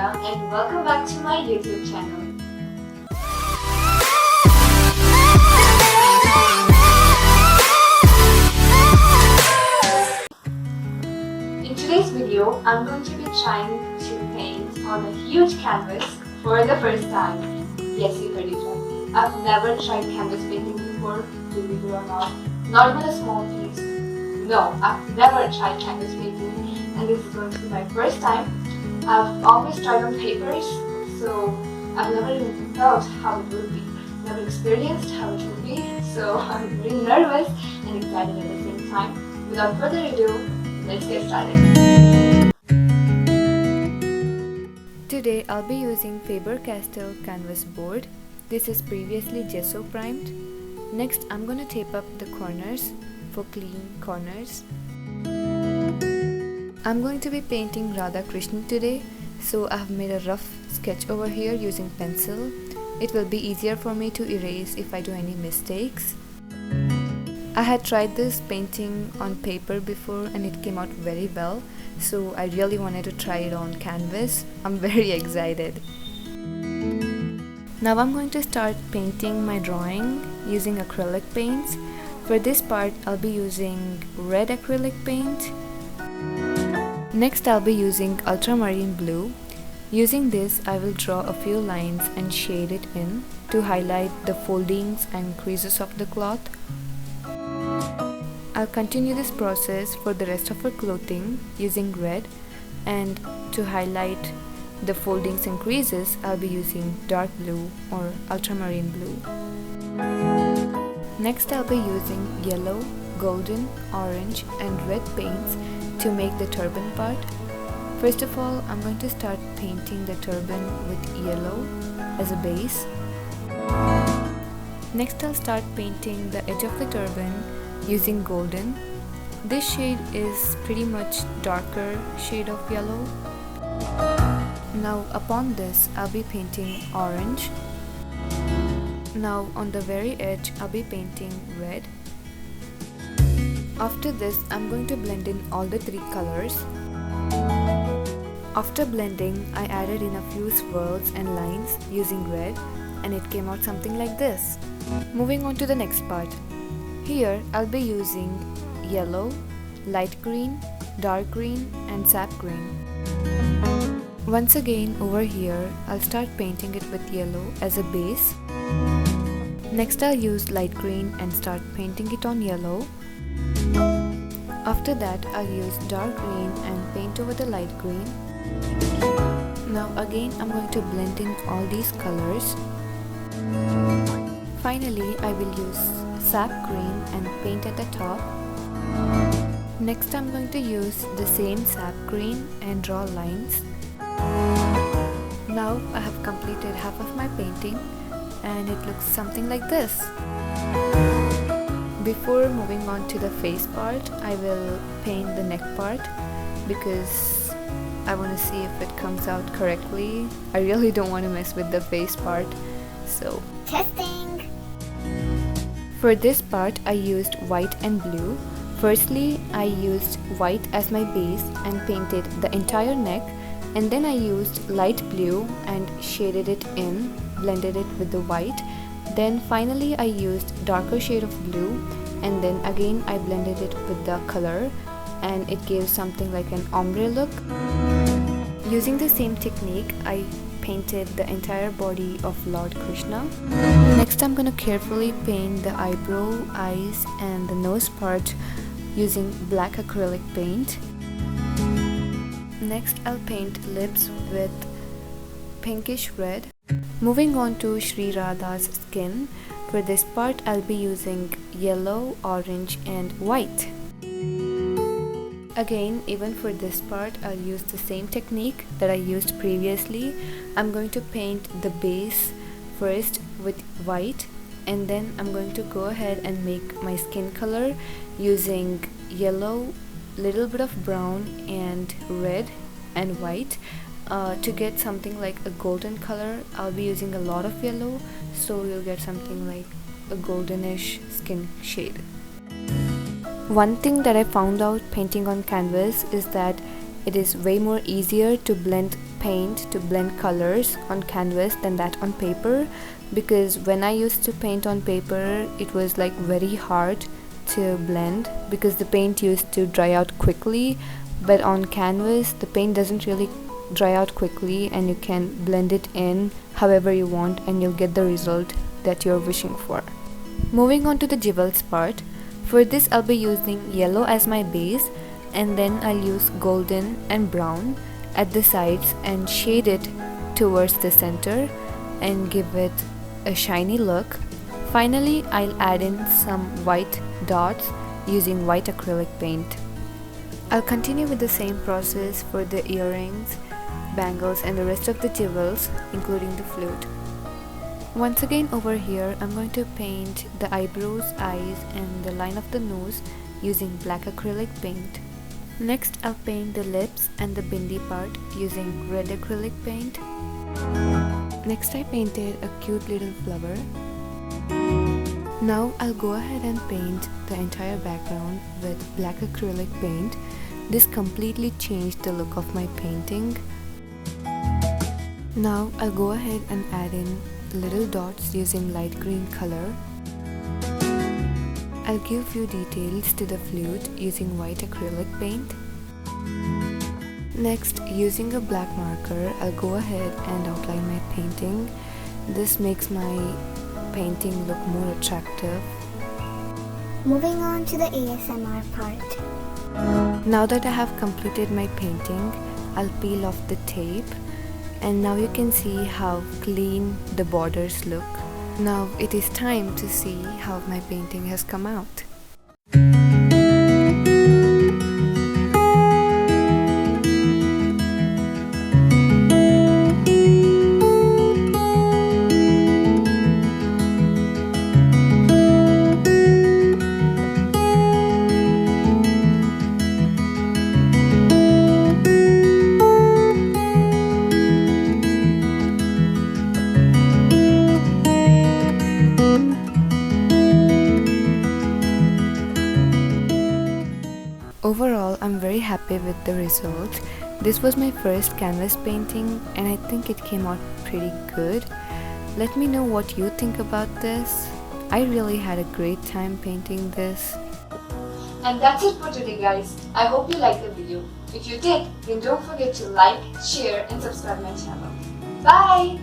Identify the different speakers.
Speaker 1: Radha and welcome back to my YouTube channel. In today's video, I'm going to be trying to paint on a huge canvas for the first time. Yes, you heard it right. I've never tried canvas painting before, believe it or not even a small piece. No, I've never tried canvas painting and this is going to be my first time. I've always tried on papers, so I've never even felt how it would be. Never experienced how it would be, so I'm really nervous and excited at the same time. Without further ado, let's get started.
Speaker 2: Today I'll be using Faber-Castell canvas board. This is previously gesso primed. Next I'm gonna tape up the corners for clean corners. I'm going to be painting Radha Krishna today, so I have made a rough sketch over here using pencil. It will be easier for me to erase if I do any mistakes. I had tried this painting on paper before and it came out very well, so I really wanted to try it on canvas. I'm very excited. Now I'm going to start painting my drawing using acrylic paints. For this part, I'll be using red acrylic paint. Next, I'll be using ultramarine blue. Using this, I will draw a few lines and shade it in to highlight the foldings and creases of the cloth. I'll continue this process for the rest of her clothing using red, and to highlight the foldings and creases, I'll be using dark blue or ultramarine blue. Next, I'll be using yellow, golden, orange and red paints to make the turban part. First of all, I'm going to start painting the turban with yellow as a base. Next, I'll start painting the edge of the turban using golden. This shade is pretty much darker shade of yellow. Now upon this, I'll be painting orange. Now on the very edge, I'll be painting red. After this, I'm going to blend in all the three colors. After blending, I added in a few swirls and lines using red and it came out something like this. Moving on to the next part. Here, I'll be using yellow, light green, dark green and sap green. Once again over here, I'll start painting it with yellow as a base. Next, I'll use light green and start painting it on yellow. After that, I'll use dark green and paint over the light green. Now again, I'm going to blend in all these colors. Finally, I will use sap green and paint at the top. Next, I'm going to use the same sap green and draw lines. Now I have completed half of my painting and it looks something like this. Before moving on to the face part, I will paint the neck part because I want to see if it comes out correctly. I really don't want to mess with the face part, so
Speaker 3: testing.
Speaker 2: For this part, I used white and blue. Firstly, I used white as my base and painted the entire neck, and then I used light blue and shaded it in, blended it with the white. Then finally I used darker shade of blue and then again I blended it with the color and it gave something like an ombre look. Using the same technique, I painted the entire body of Lord Krishna. Next, I'm gonna carefully paint the eyebrow, eyes and the nose part using black acrylic paint. Next, I'll paint lips with pinkish red. Moving on to Sri Radha's skin. For this part, I'll be using yellow, orange and white. Again, even for this part, I'll use the same technique that I used previously. I'm going to paint the base first with white and then I'm going to go ahead and make my skin color using yellow, little bit of brown and red and white. To get something like a golden color, I'll be using a lot of yellow, so you'll get something like a goldenish skin shade. One thing that I found out painting on canvas is that it is way more easier to blend paint to blend colors on canvas than that on paper, because when I used to paint on paper it was like very hard to blend because the paint used to dry out quickly, but on canvas the paint doesn't really dry out quickly and you can blend it in however you want and you'll get the result that you're wishing for. Moving on to the jewels part. For this I'll be using yellow as my base, and then I'll use golden and brown at the sides and shade it towards the center and give it a shiny look. Finally, I'll add in some white dots using white acrylic paint. I'll continue with the same process for the earrings, bangles and the rest of the jewels, including the flute. Once again over here, I'm going to paint the eyebrows, eyes and the line of the nose using black acrylic paint. Next, I'll paint the lips and the bindi part using red acrylic paint. Next, I painted a cute little flower. Now, I'll go ahead and paint the entire background with black acrylic paint. This completely changed the look of my painting. Now, I'll go ahead and add in little dots using light green color. I'll give few details to the flute using white acrylic paint. Next, using a black marker, I'll go ahead and outline my painting. This makes my painting look more attractive.
Speaker 3: Moving on to the ASMR part.
Speaker 2: Now that I have completed my painting, I'll peel off the tape, and now you can see how clean the borders look. Now it is time to see how my painting has come out. Overall, I'm very happy with the result. This was my first canvas painting and I think it came out pretty good. Let me know what you think about this. I really had a great time painting this.
Speaker 1: And that's it for today, guys. I hope you liked the video. If you did, then don't forget to like, share and subscribe my channel. Bye!